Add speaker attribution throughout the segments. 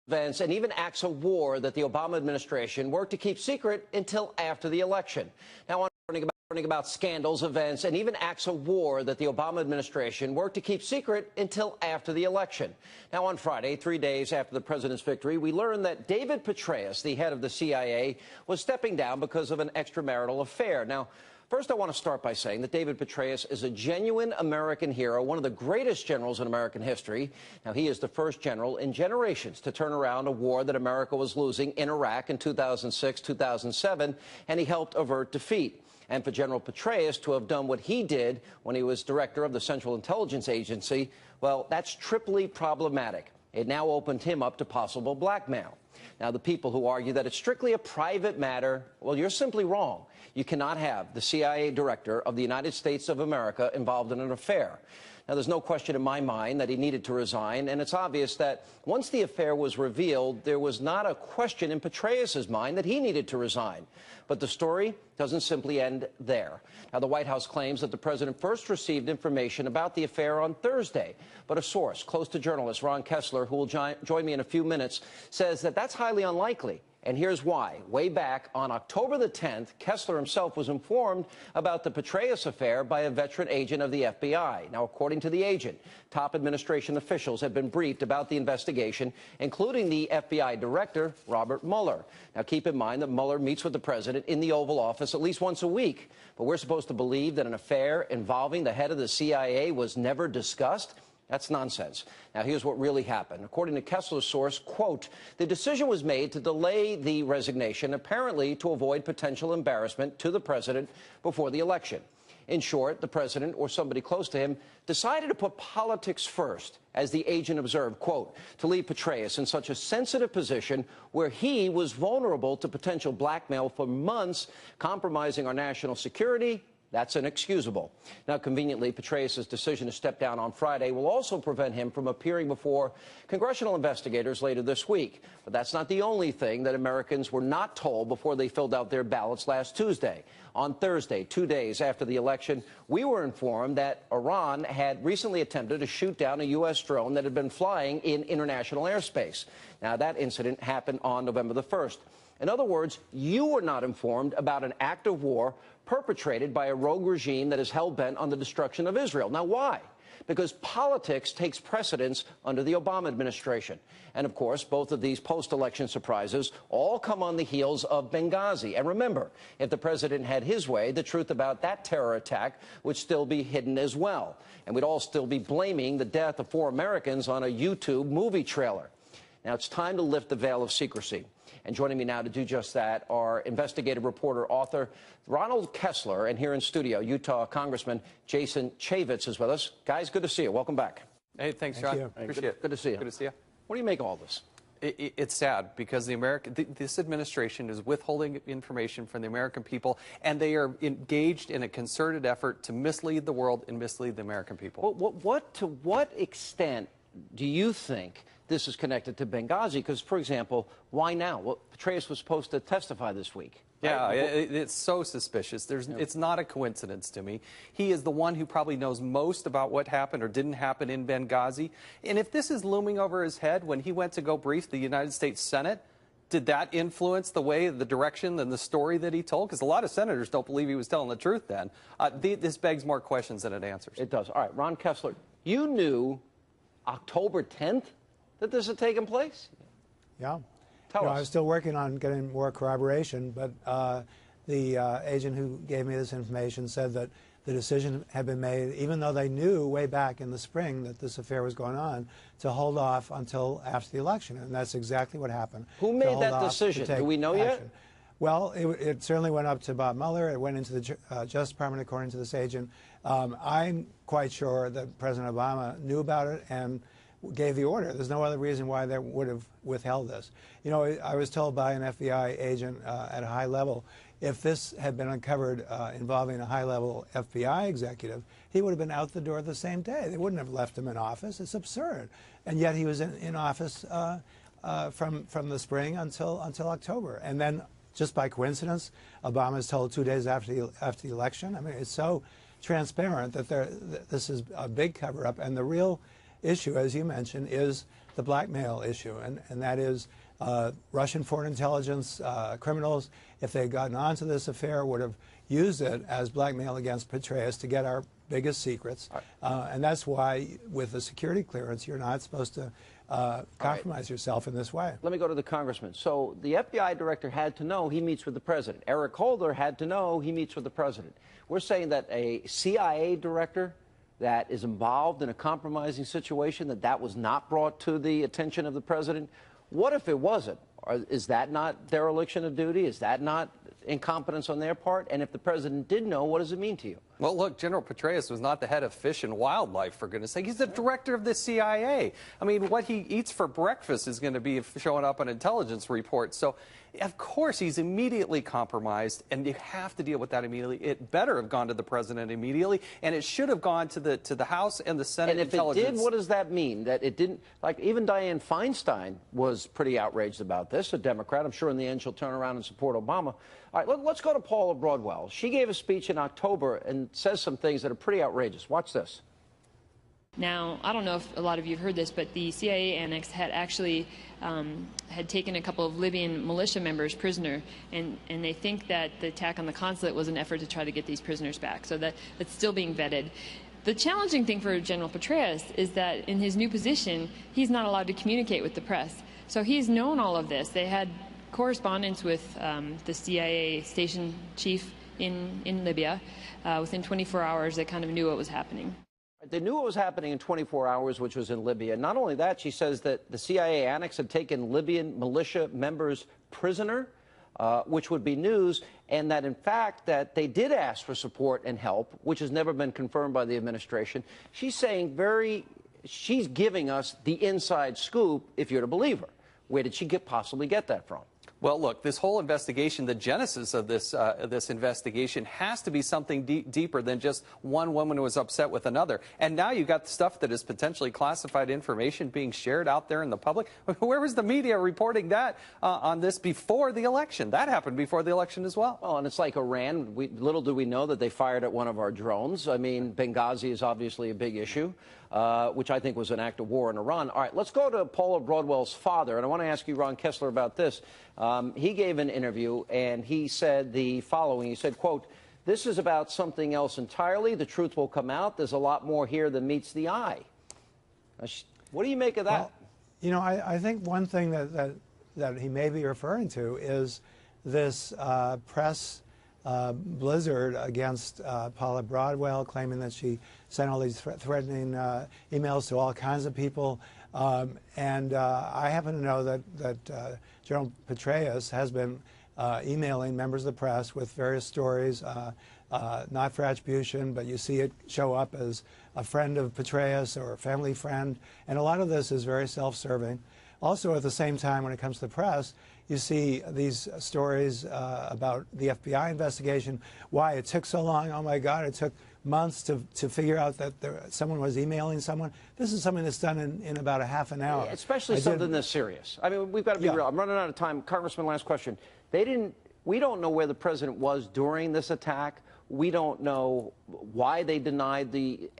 Speaker 1: Events and even acts of war that the Obama administration worked to keep secret until after the election. Now, on learning about scandals, events, and even acts of war that the Obama administration worked to keep secret until after the election. Now, on Friday, 3 days after the president's victory, we learned that David Petraeus, the head of the CIA, was stepping down because of an extramarital affair. Now, first, I want to start by saying that David Petraeus is a genuine American hero, one of the greatest generals in American history. Now, he is the first general in generations to turn around a war that America was losing in Iraq in 2006, 2007, and he helped avert defeat. And for General Petraeus to have done what he did when he was director of the Central Intelligence Agency, well, that's triply problematic. It now opened him up to possible blackmail. Now, the people who argue that it's strictly a private matter, well, you're simply wrong. You cannot have the CIA director of the United States of America involved in an affair. Now, there's no question in my mind that he needed to resign, and it's obvious that once the affair was revealed, there was not a question in Petraeus' mind that he needed to resign. But the story doesn't simply end there. Now, the White House claims that the president first received information about the affair on Thursday, but a source close to journalist Ron Kessler, who will join me in a few minutes, says that that's highly unlikely. And here's why. Way back on October the 10th, Kessler himself was informed about the Petraeus affair by a veteran agent of the FBI. Now, according to the agent, top administration officials have been briefed about the investigation, including the FBI director, Robert Mueller. Now, keep in mind that Mueller meets with the president in the Oval Office at least once a week. But we're supposed to believe that an affair involving the head of the CIA was never discussed? That's nonsense. Now, here's what really happened. According to Kessler's source, quote, the decision was made to delay the resignation, apparently to avoid potential embarrassment to the president before the election. In short, the president or somebody close to him decided to put politics first, as the agent observed, quote, to leave Petraeus in such a sensitive position where he was vulnerable to potential blackmail for months, compromising our national security. That's inexcusable. Now, conveniently, Petraeus' decision to step down on Friday will also prevent him from appearing before congressional investigators later this week. But that's not the only thing that Americans were not told before they filled out their ballots last Tuesday. On Thursday, 2 days after the election, we were informed that Iran had recently attempted to shoot down a U.S. drone that had been flying in international airspace. Now, that incident happened on November the 1st. In other words, you were not informed about an act of war perpetrated by a rogue regime that is hell-bent on the destruction of Israel. Now, why? Because politics takes precedence under the Obama administration. And, of course, both of these post-election surprises all come on the heels of Benghazi. And remember, if the president had his way, the truth about that terror attack would still be hidden as well. And we'd all still be blaming the death of 4 Americans on a YouTube movie trailer. Now, it's time to lift the veil of secrecy. And joining me now to do just that are investigative reporter, author Ronald Kessler, and here in studio, Utah Congressman Jason Chaffetz is with us. Guys, good to see you. Welcome back.
Speaker 2: Hey, thanks, John.
Speaker 1: Appreciate it. Good to see you.
Speaker 2: Good to see you.
Speaker 1: What do you make of all this?
Speaker 2: It's sad because this administration is withholding information from the American people, and they are engaged in a concerted effort to mislead the world and mislead the American people.
Speaker 1: To what extent do you think this is connected to Benghazi? Because, for example, why now? Well, Petraeus was supposed to testify this week.
Speaker 2: Yeah, it's so suspicious. It's not a coincidence to me. He is the one who probably knows most about what happened or didn't happen in Benghazi. And if this is looming over his head when he went to go brief the United States Senate, did that influence the way, the direction, and the story that he told? Because a lot of senators don't believe he was telling the truth then. This begs more questions than it answers.
Speaker 1: It does. All right, Ron Kessler, you knew October 10th that this had taken place?
Speaker 3: Yeah.
Speaker 1: Tell us.
Speaker 3: I was still working on getting more corroboration, but the agent who gave me this information said that the decision had been made, even though they knew way back in the spring that this affair was going on, to hold off until after the election. And that's exactly what happened.
Speaker 1: Who made that decision? Do we know yet?
Speaker 3: Well, it certainly went up to Bob Mueller. It went into the Justice Department, according to this agent. I'm quite sure that President Obama knew about it and gave the order. There's no other reason why they would have withheld this. You know, I was told by an FBI agent at a high level, if this had been uncovered involving a high-level FBI executive, he would have been out the door the same day. They wouldn't have left him in office. It's absurd. And yet he was in office from the spring until October. And then, just by coincidence, Obama is told 2 days after the election. I mean, it's so transparent that this is a big cover-up. And the real issue, as you mentioned, is the blackmail issue, and that is Russian foreign intelligence criminals, if they had gotten onto this affair, would have used it as blackmail against Petraeus to get our biggest secrets. And that's why, with the security clearance, you're not supposed to compromise yourself in this way.
Speaker 1: Let me go to the congressman. So the FBI director had to know he meets with the president. Eric Holder had to know he meets with the president. We're saying that a CIA director that is involved in a compromising situation, that was not brought to the attention of the president. What if it wasn't? Is that not dereliction of duty? Is that not incompetence on their part? And if the president did know, what does it mean to you?
Speaker 2: Well, look, General Petraeus was not the head of Fish and Wildlife, for goodness sake. He's the director of the CIA. I mean, what he eats for breakfast is going to be showing up on intelligence reports. So, of course, he's immediately compromised, and you have to deal with that immediately. It better have gone to the president immediately, and it should have gone to the House and the Senate.
Speaker 1: And if it did, what does that mean? That it didn't? Like, even Dianne Feinstein was pretty outraged about this, a Democrat. I'm sure in the end she'll turn around and support Obama. All right, let's go to Paula Broadwell. She gave a speech in October and says some things that are pretty outrageous. Watch this.
Speaker 4: Now, I don't know if a lot of you have heard this, but the CIA annex had actually had taken a couple of Libyan militia members prisoner, and they think that the attack on the consulate was an effort to try to get these prisoners back. So that's still being vetted. The challenging thing for General Petraeus is that in his new position, he's not allowed to communicate with the press. So he's known all of this. They had correspondence with the CIA station chief in Libya. Within 24 hours, they kind of knew what was happening.
Speaker 1: They knew what was happening in 24 hours, which was in Libya. Not only that, she says that the CIA annex had taken Libyan militia members prisoner, which would be news, and that, in fact, that they did ask for support and help, which has never been confirmed by the administration. She's saying she's giving us the inside scoop, if you're to believe her. Where did she possibly get that from?
Speaker 2: Well, look, this whole investigation, the genesis of this investigation has to be something deeper than just one woman who was upset with another. And now you've got stuff that is potentially classified information being shared out there in the public. Where was the media reporting that on this before the election? That happened before the election as well.
Speaker 1: Well, and it's like Iran. Little do we know that they fired at one of our drones. I mean, Benghazi is obviously a big issue, which I think was an act of war in Iran. All right, let's go to Paula Broadwell's father. And I want to ask you, Ron Kessler, about this. He gave an interview, and he said the following. He said, quote, "This is about something else entirely. The truth will come out. There's a lot more here than meets the eye." What do you make of that?
Speaker 3: Well, you know, I think one thing that he may be referring to is this press blizzard against Paula Broadwell, claiming that she sent all these threatening emails to all kinds of people. And I happen to know that General Petraeus has been emailing members of the press with various stories, not for attribution, but you see it show up as a friend of Petraeus or a family friend. And a lot of this is very self-serving. Also, at the same time, when it comes to the press, you see these stories about the FBI investigation, why it took so long. Oh, my God, it took months to figure out that someone was emailing someone. This is something that's done in about a half an hour.
Speaker 1: Especially something this serious. I mean, we've got to be real. I'm running out of time. Congressman, last question. We don't know where the president was during this attack. We don't know why they denied the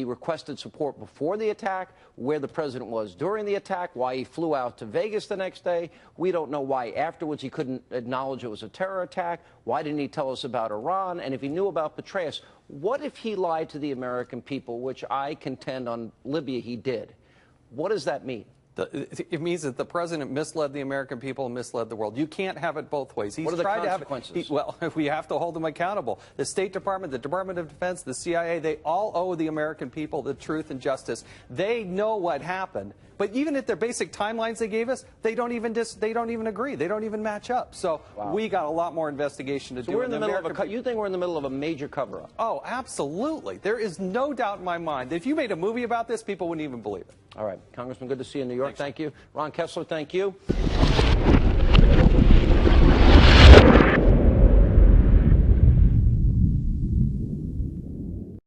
Speaker 1: requested support before the attack, where the president was during the attack, why he flew out to Vegas the next day. We don't know why afterwards he couldn't acknowledge it was a terror attack. Why didn't he tell us about Iran? And if he knew about Petraeus, what if he lied to the American people, which I contend on Libya he did? What does that mean?
Speaker 2: It means that the president misled the American people and misled the world. You can't have it both ways.
Speaker 1: What are the consequences?
Speaker 2: Well, we have to hold him accountable. The State Department, the Department of Defense, the CIA, they all owe the American people the truth and justice. They know what happened. But even at their basic timelines they gave us, they don't even agree. They don't even match up. So we got a lot more investigation to do.
Speaker 1: We're in the middle of you think we're in the middle of a major cover-up?
Speaker 2: Oh, absolutely. There is no doubt in my mind that if you made a movie about this, people wouldn't even believe it.
Speaker 1: All right. Congressman, good to see you in New York. Thank you. Ron Kessler, thank you.